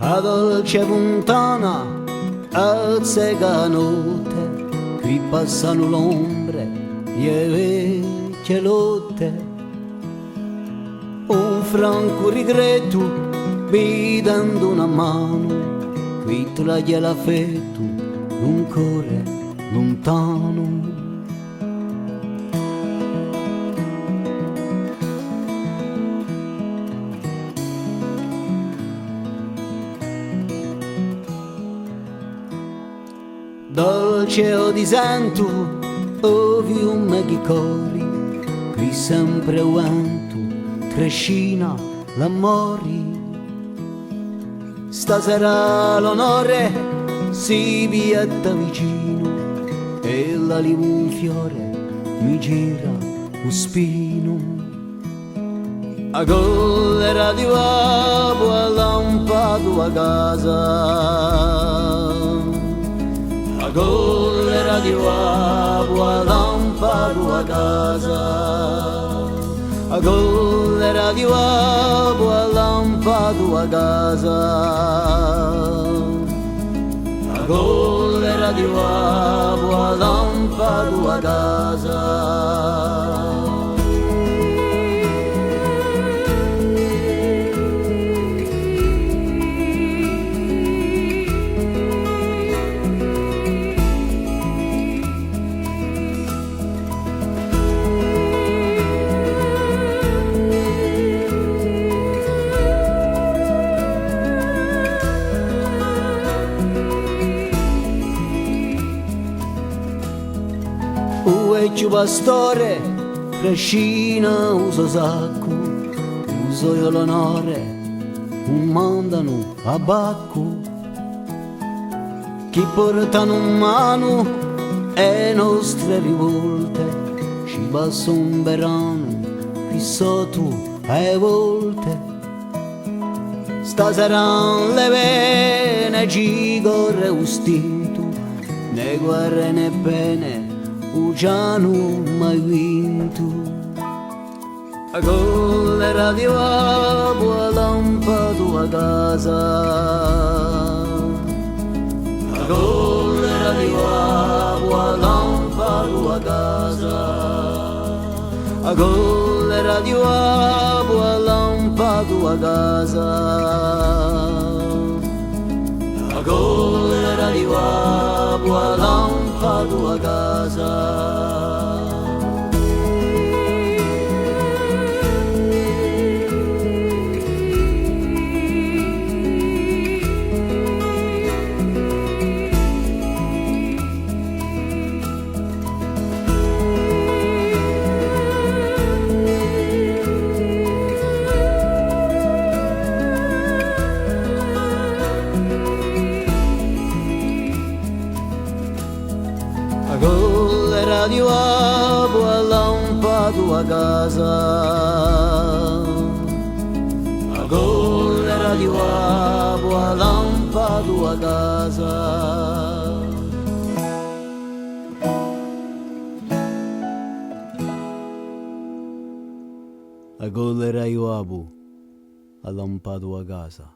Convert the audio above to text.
a dolce puntana, a cieca notte, qui passano l'ombre, le vecchie lotte. Un franco rigretto, mi dando una mano, qui tu la gliel'affetto, un cuore lontano. Dolce o di santo, o fiume che corri, qui sempre avanto, crescina l'amore. Stasera l'onore si pietta vicino, e la liva un fiore mi gira un spino. A collera di vapo a lampato a casa, a collera di vapo a lampato a casa, a collera di vapo a lampato a casa, a collera di vapo a lampato a casa. Vecchio pastore, crescina uso sacco, uso io l'onore, un mandano a bacco. Chi portano in mano è nostre rivolte, ci passa un verano, qui sotto a volte. Stasera le vene ci corre un stinto, né guerre né pene, già non mai vinto. A collera di vapo a lampato a casa, a collera di vapo a lampato a casa, a collera di vapo a lampato a casa, a collera di vapo a lampato a casa. A collera di vapo a lampato a casa, a collera di vapo a lampato a casa. A collera di vapo a lampato a casa.